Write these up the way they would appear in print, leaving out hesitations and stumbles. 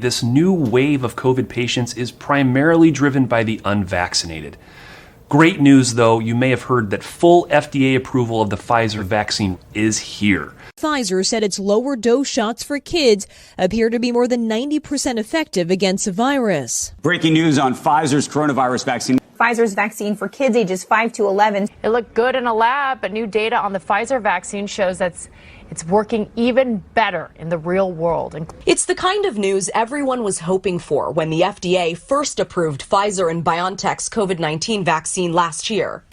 This new wave of COVID patients is primarily driven by the unvaccinated. Great news, though, you may have heard that full FDA approval of the Pfizer vaccine is here. Pfizer said its lower dose shots for kids appear to be more than 90% effective against the virus. Breaking news on Pfizer's coronavirus vaccine. Pfizer's vaccine for kids ages 5 to 11. It looked good in a lab, but new data on the Pfizer vaccine shows that it's working even better in the real world. It's the kind of news everyone was hoping for when the FDA first approved Pfizer and BioNTech's COVID-19 vaccine last year.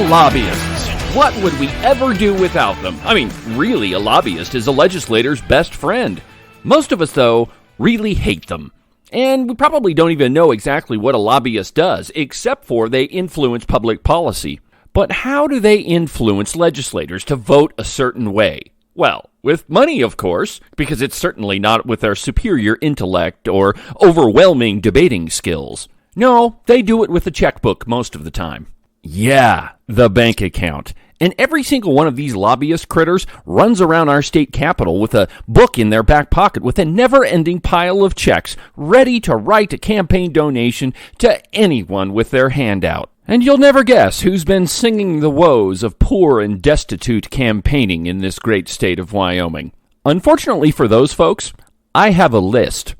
Lobbyists. What would we ever do without them? I mean, really, a lobbyist is a legislator's best friend. Most of us, though, really hate them. And we probably don't even know exactly what a lobbyist does, except for they influence public policy. But how do they influence legislators to vote a certain way? Well, with money, of course, because it's certainly not with their superior intellect or overwhelming debating skills. No, they do it with a checkbook most of the time. Yeah, the bank account. And every single one of these lobbyist critters runs around our state capitol with a book in their back pocket with a never-ending pile of checks ready to write a campaign donation to anyone with their hand out. And you'll never guess who's been singing the woes of poor and destitute campaigning in this great state of Wyoming. Unfortunately for those folks, I have a list.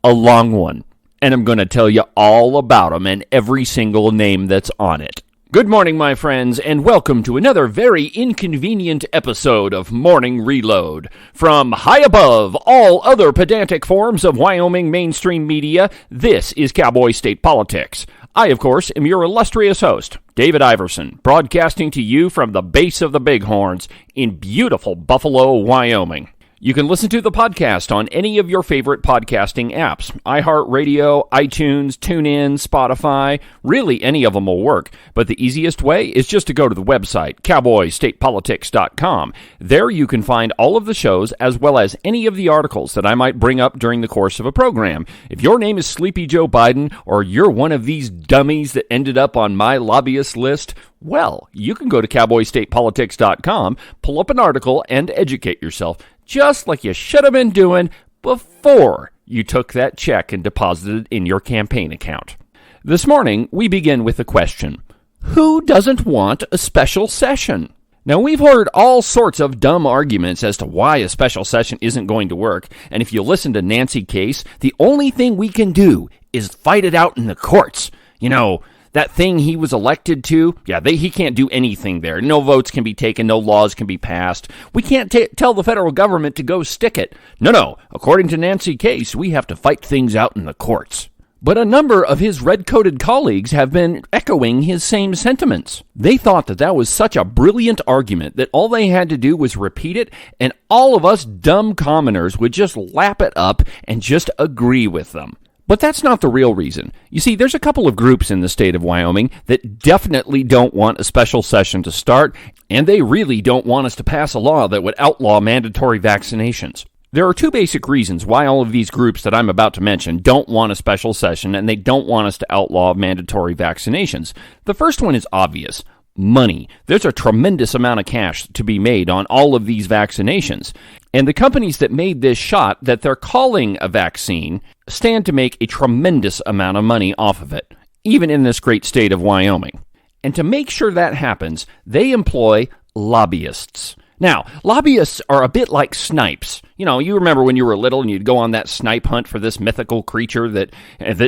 A long one. And I'm going to tell you all about them and every single name that's on it. Good morning, my friends, and welcome to another very inconvenient episode of Morning Reload. From high above all other pedantic forms of Wyoming mainstream media, this is Cowboy State Politics. I, of course, am your illustrious host, David Iverson, broadcasting to you from the base of the Bighorns in beautiful Buffalo, Wyoming. You can listen to the podcast on any of your favorite podcasting apps. iHeartRadio, iTunes, TuneIn, Spotify, really any of them will work. But the easiest way is just to go to the website, cowboystatepolitics.com. There you can find all of the shows as well as any of the articles that I might bring up during the course of a program. If your name is Sleepy Joe Biden or you're one of these dummies that ended up on my lobbyist list, well, you can go to cowboystatepolitics.com, pull up an article, and educate yourself. Just like you should have been doing before you took that check and deposited it in your campaign account. This morning, we begin with a question. Who doesn't want a special session? Now, we've heard all sorts of dumb arguments as to why a special session isn't going to work, and if you listen to Nancy Case, the only thing we can do is fight it out in the courts. You know, that thing he was elected to, he can't do anything there. No votes can be taken, no laws can be passed. We can't tell the federal government to go stick it. No. According to Nancy Case, we have to fight things out in the courts. But a number of his red-coated colleagues have been echoing his same sentiments. They thought that was such a brilliant argument that all they had to do was repeat it, and all of us dumb commoners would just lap it up and just agree with them. But that's not the real reason. You see, there's a couple of groups in the state of Wyoming that definitely don't want a special session to start, and they really don't want us to pass a law that would outlaw mandatory vaccinations. There are two basic reasons why all of these groups that I'm about to mention don't want a special session and they don't want us to outlaw mandatory vaccinations. The first one is obvious. Money. There's a tremendous amount of cash to be made on all of these vaccinations. And the companies that made this shot that they're calling a vaccine stand to make a tremendous amount of money off of it, even in this great state of Wyoming. And to make sure that happens, they employ lobbyists. Now, lobbyists are a bit like snipes. You know, you remember when you were little and you'd go on that snipe hunt for this mythical creature that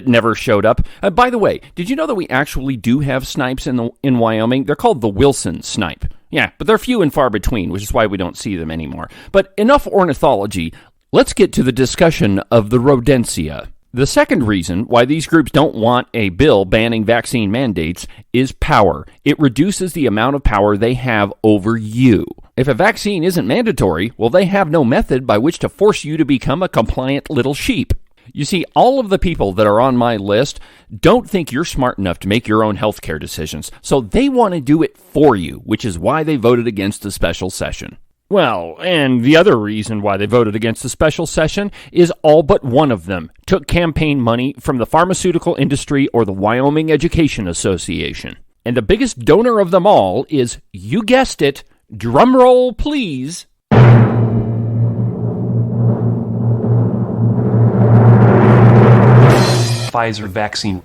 never showed up. By the way, did you know that we actually do have snipes in Wyoming? They're called the Wilson snipe. Yeah, but they're few and far between, which is why we don't see them anymore. But enough ornithology. Let's get to the discussion of the rodentia. The second reason why these groups don't want a bill banning vaccine mandates is power. It reduces the amount of power they have over you. If a vaccine isn't mandatory, well, they have no method by which to force you to become a compliant little sheep. You see, all of the people that are on my list don't think you're smart enough to make your own healthcare decisions, so they want to do it for you, which is why they voted against the special session. Well, and the other reason why they voted against the special session is all but one of them took campaign money from the pharmaceutical industry or the Wyoming Education Association. And the biggest donor of them all is, you guessed it, drumroll please, Pfizer vaccine.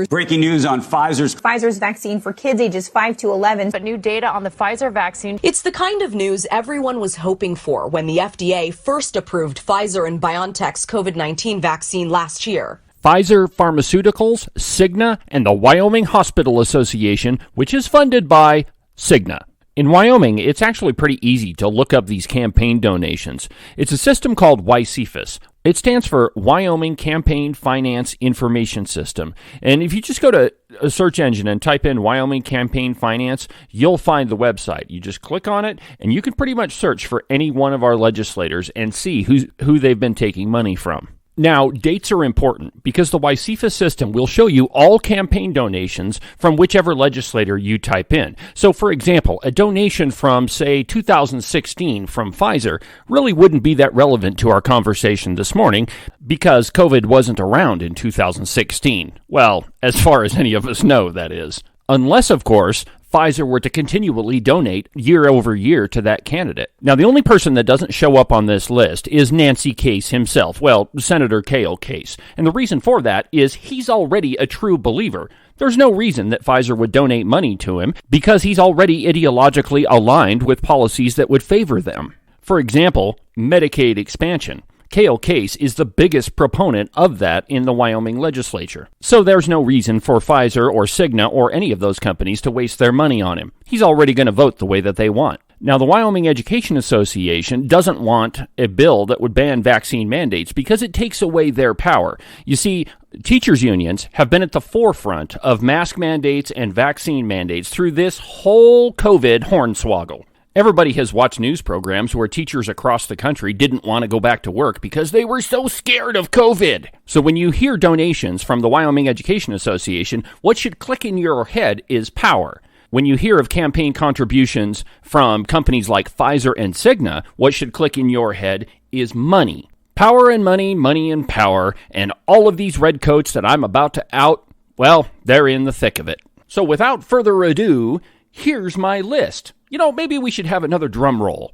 Breaking news on Pfizer's vaccine for kids ages 5 to 11. But new data on the Pfizer vaccine. It's the kind of news everyone was hoping for when the FDA first approved Pfizer and BioNTech's COVID-19 vaccine last year. Pfizer Pharmaceuticals, Cigna, and the Wyoming Hospital Association, which is funded by Cigna. In Wyoming, it's actually pretty easy to look up these campaign donations. It's a system called WYCFIS. It stands for Wyoming Campaign Finance Information System. And if you just go to a search engine and type in Wyoming Campaign Finance, you'll find the website. You just click on it, and you can pretty much search for any one of our legislators and see who they've been taking money from. Now, dates are important because the WYCFIS system will show you all campaign donations from whichever legislator you type in. So, for example, a donation from, say, 2016 from Pfizer really wouldn't be that relevant to our conversation this morning because COVID wasn't around in 2016. Well, as far as any of us know, that is. Unless, of course, Pfizer were to continually donate year over year to that candidate. Now, the only person that doesn't show up on this list is Nancy Case himself. Well, Senator Cale Case. And the reason for that is he's already a true believer. There's no reason that Pfizer would donate money to him because he's already ideologically aligned with policies that would favor them. For example, Medicaid expansion. Cale Case is the biggest proponent of that in the Wyoming legislature. So there's no reason for Pfizer or Cigna or any of those companies to waste their money on him. He's already going to vote the way that they want. Now, the Wyoming Education Association doesn't want a bill that would ban vaccine mandates because it takes away their power. You see, teachers' unions have been at the forefront of mask mandates and vaccine mandates through this whole COVID hornswoggle. Everybody has watched news programs where teachers across the country didn't want to go back to work because they were so scared of COVID. So when you hear donations from the Wyoming Education Association, what should click in your head is power. When you hear of campaign contributions from companies like Pfizer and Cigna, what should click in your head is money. Power and money, money and power, and all of these redcoats that I'm about to out, well, they're in the thick of it. So without further ado, here's my list. You know, maybe we should have another drum roll.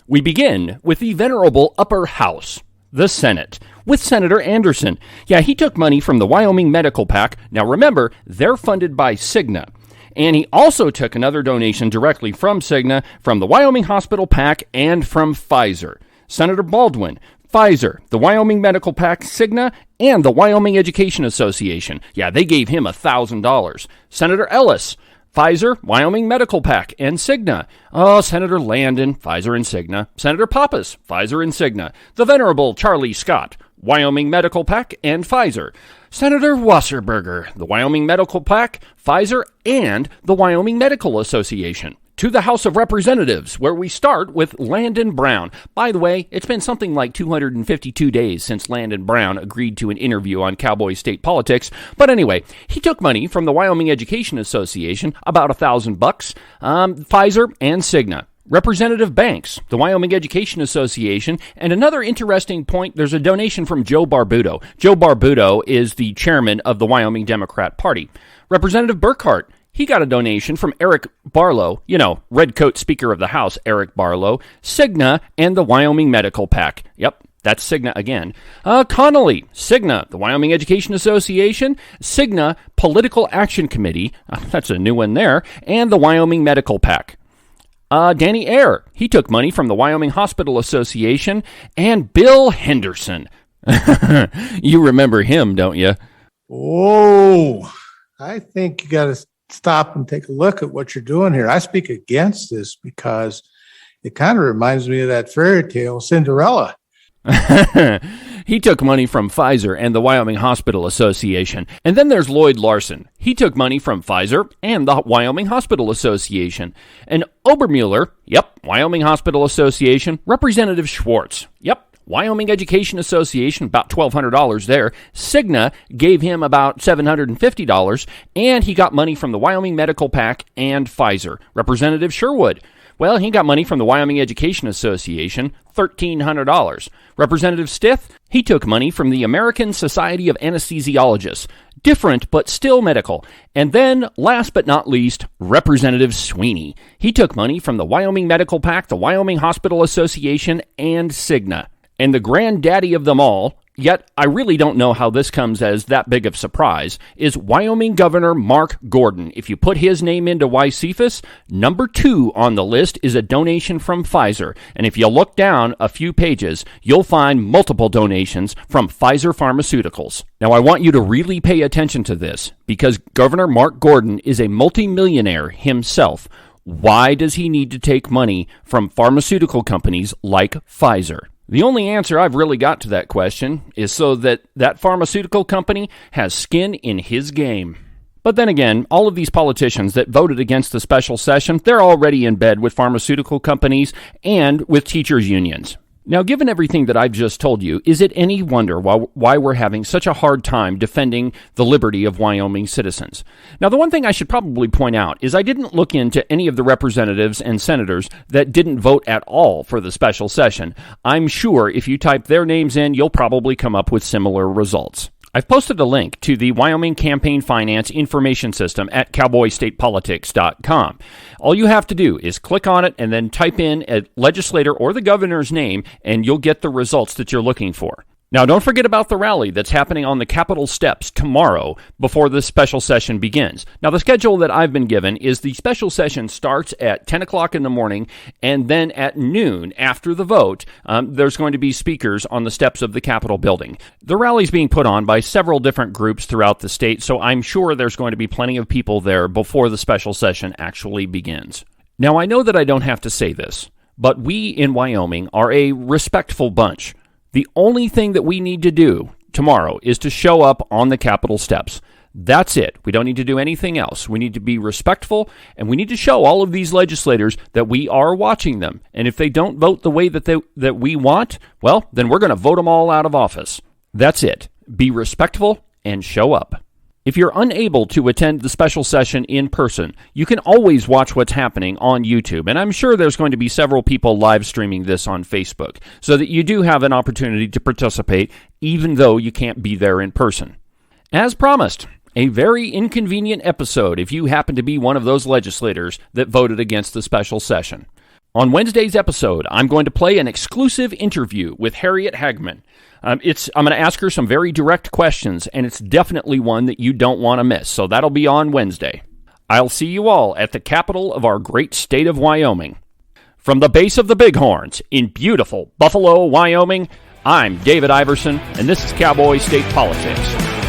We begin with the venerable upper house, the Senate, with Senator Anderson. Yeah, he took money from the Wyoming Medical PAC. Now remember, they're funded by Cigna. And he also took another donation directly from Cigna, from the Wyoming Hospital PAC, and from Pfizer. Senator Baldwin, Pfizer, the Wyoming Medical PAC, Cigna, and the Wyoming Education Association. Yeah, they gave him $1,000. Senator Ellis, Pfizer, Wyoming Medical PAC, and Cigna. Oh, Senator Landon, Pfizer and Cigna. Senator Pappas, Pfizer and Cigna. The Venerable Charlie Scott, Wyoming Medical PAC, and Pfizer. Senator Wasserberger, the Wyoming Medical PAC, Pfizer, and the Wyoming Medical Association. To the House of Representatives, where we start with Landon Brown. By the way, it's been something like 252 days since Landon Brown agreed to an interview on Cowboy State Politics. But anyway, he took money from the Wyoming Education Association, about $1,000, Pfizer and Cigna. Representative Banks, the Wyoming Education Association, and another interesting point, there's a donation from Joe Barbuto. Joe Barbuto is the chairman of the Wyoming Democrat Party. Representative Burkhart, he got a donation from Eric Barlow, Redcoat Speaker of the House, Eric Barlow, Cigna, and the Wyoming Medical PAC. Yep, that's Cigna again. Connolly, Cigna, the Wyoming Education Association, Cigna Political Action Committee, that's a new one there, and the Wyoming Medical PAC. Danny Eyre, he took money from the Wyoming Hospital Association, and Bill Henderson. You remember him, don't you? Oh, I think you got to stop and take a look at what you're doing here. I speak against this because it kind of reminds me of that fairy tale, Cinderella. He took money from Pfizer and the Wyoming Hospital Association. And then there's Lloyd Larson. He took money from Pfizer and the Wyoming Hospital Association. And Obermueller, yep, Wyoming Hospital Association. Representative Schwartz, yep, Wyoming Education Association, about $1,200 there. Cigna gave him about $750, and he got money from the Wyoming Medical PAC and Pfizer. Representative Sherwood, well, he got money from the Wyoming Education Association, $1,300. Representative Stith, he took money from the American Society of Anesthesiologists. Different, but still medical. And then, last but not least, Representative Sweeney. He took money from the Wyoming Medical PAC, the Wyoming Hospital Association, and Cigna. And the granddaddy of them all, yet I really don't know how this comes as that big of surprise, is Wyoming Governor Mark Gordon. If you put his name into YCFIS, number 2 on the list is a donation from Pfizer. And if you look down a few pages, you'll find multiple donations from Pfizer Pharmaceuticals. Now, I want you to really pay attention to this, because Governor Mark Gordon is a multimillionaire himself. Why does he need to take money from pharmaceutical companies like Pfizer? The only answer I've really got to that question is so that that pharmaceutical company has skin in his game. But then again, all of these politicians that voted against the special session, they're already in bed with pharmaceutical companies and with teachers' unions. Now, given everything that I've just told you, is it any wonder why we're having such a hard time defending the liberty of Wyoming citizens? Now, the one thing I should probably point out is I didn't look into any of the representatives and senators that didn't vote at all for the special session. I'm sure if you type their names in, you'll probably come up with similar results. I've posted a link to the Wyoming Campaign Finance Information System at cowboystatepolitics.com. All you have to do is click on it and then type in a legislator or the governor's name, and you'll get the results that you're looking for. Now, don't forget about the rally that's happening on the Capitol steps tomorrow before the special session begins. Now, the schedule that I've been given is the special session starts at 10 o'clock in the morning, and then at noon, after the vote, there's going to be speakers on the steps of the Capitol building. The rally's being put on by several different groups throughout the state, so I'm sure there's going to be plenty of people there before the special session actually begins. Now, I know that I don't have to say this, but we in Wyoming are a respectful bunch. The only thing that we need to do tomorrow is to show up on the Capitol steps. That's it. We don't need to do anything else. We need to be respectful, and we need to show all of these legislators that we are watching them. And if they don't vote the way that we want, well, then we're going to vote them all out of office. That's it. Be respectful and show up. If you're unable to attend the special session in person, you can always watch what's happening on YouTube, and I'm sure there's going to be several people live streaming this on Facebook, so that you do have an opportunity to participate, even though you can't be there in person. As promised, a very inconvenient episode if you happen to be one of those legislators that voted against the special session. On Wednesday's episode, I'm going to play an exclusive interview with Harriet Hagman. I'm going to ask her some very direct questions, and it's definitely one that you don't want to miss, so that'll be on Wednesday. I'll see you all at the capital of our great state of Wyoming. From the base of the Bighorns in beautiful Buffalo, Wyoming, I'm David Iverson, and this is Cowboy State Politics.